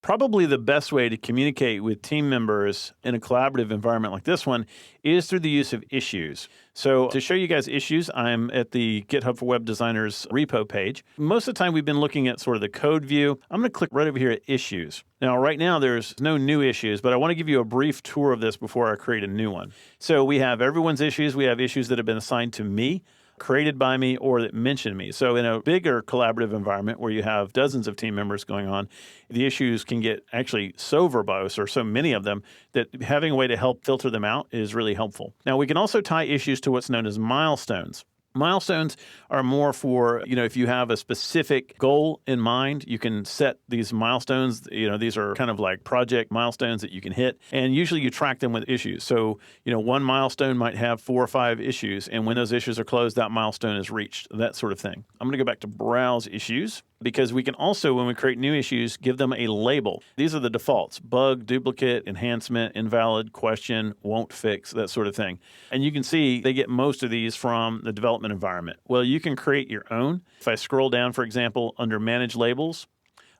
Probably the best way to communicate with team members in a collaborative environment like this one is through the use of issues. So to show you guys issues, I'm at the GitHub for Web Designers repo page. Most of the time we've been looking at sort of the code view. I'm going to click right over here at issues. Now, right now there's no new issues, but I want to give you a brief tour of this before I create a new one. So we have everyone's issues. We have issues that have been assigned to me, created by me, or that mention me. So in a bigger collaborative environment where you have dozens of team members going on, the issues can get actually so verbose or so many of them that having a way to help filter them out is really helpful. Now, we can also tie issues to what's known as milestones. Milestones are more for, if you have a specific goal in mind, you can set these milestones. These are kind of like project milestones that you can hit. And usually you track them with issues. So, one milestone might have 4 or 5 issues. And when those issues are closed, that milestone is reached, that sort of thing. I'm going to go back to Browse Issues, because we can also, when we create new issues, give them a label. These are the defaults: bug, duplicate, enhancement, invalid, question, won't fix, that sort of thing. And you can see they get most of these from the development environment. Well, you can create your own. If I scroll down, for example, under Manage Labels,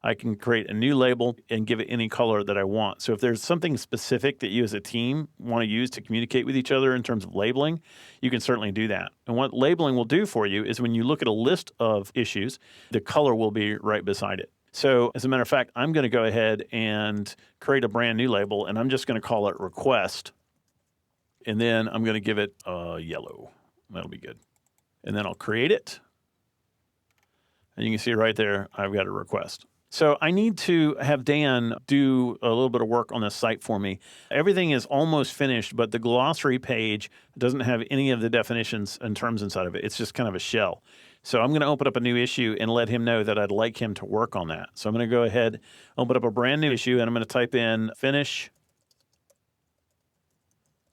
I can create a new label and give it any color that I want. So if there's something specific that you as a team want to use to communicate with each other in terms of labeling, you can certainly do that. And what labeling will do for you is when you look at a list of issues, the color will be right beside it. So as a matter of fact, I'm going to go ahead and create a brand new label, and I'm just going to call it Request. And then I'm going to give it yellow. That'll be good. And then I'll create it. And you can see right there, I've got a request. So I need to have Dan do a little bit of work on this site for me. Everything is almost finished, but the glossary page doesn't have any of the definitions and terms inside of it. It's just kind of a shell. So I'm going to open up a new issue and let him know that I'd like him to work on that. So I'm going to go ahead, open up a brand new issue, and I'm going to type in finish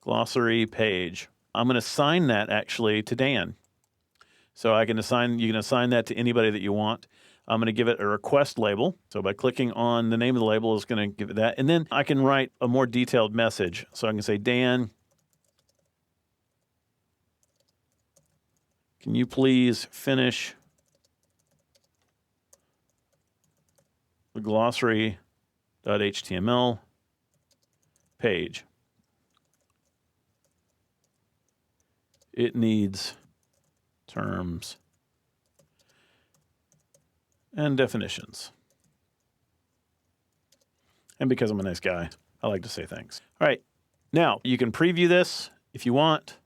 glossary page. I'm going to assign that actually to Dan. So you can assign that to anybody that you want. I'm going to give it a request label. So by clicking on the name of the label, it's going to give it that. And then I can write a more detailed message. So I can say, Dan, can you please finish the glossary.html page? It needs terms and definitions. And because I'm a nice guy, I like to say thanks. All right. Now, you can preview this if you want.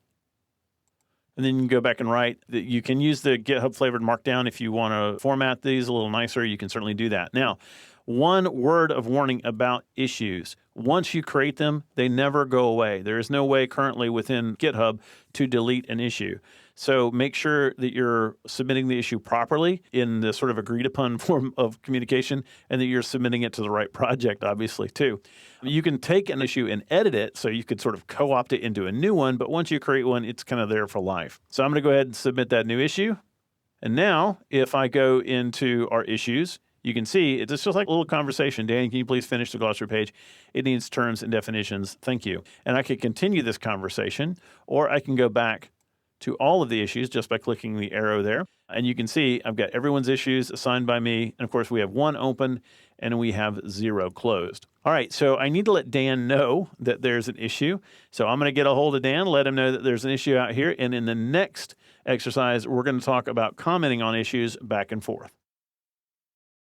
And then you can go back and write. You can use the GitHub flavored Markdown if you want to format these a little nicer. You can certainly do that. Now, one word of warning about issues. Once you create them, they never go away. There is no way currently within GitHub to delete an issue. So make sure that you're submitting the issue properly in the sort of agreed upon form of communication, and that you're submitting it to the right project, obviously, too. You can take an issue and edit it, so you could sort of co-opt it into a new one, but once you create one, it's kind of there for life. So I'm going to go ahead and submit that new issue. And now, if I go into our issues, you can see it's just like a little conversation. Dan, can you please finish the glossary page? It needs terms and definitions. Thank you. And I could continue this conversation, or I can go back to all of the issues just by clicking the arrow there. And you can see I've got everyone's issues assigned by me. And of course, we have 1 open and we have 0 closed. All right, so I need to let Dan know that there's an issue. So I'm going to get a hold of Dan, let him know that there's an issue out here. And in the next exercise, we're going to talk about commenting on issues back and forth.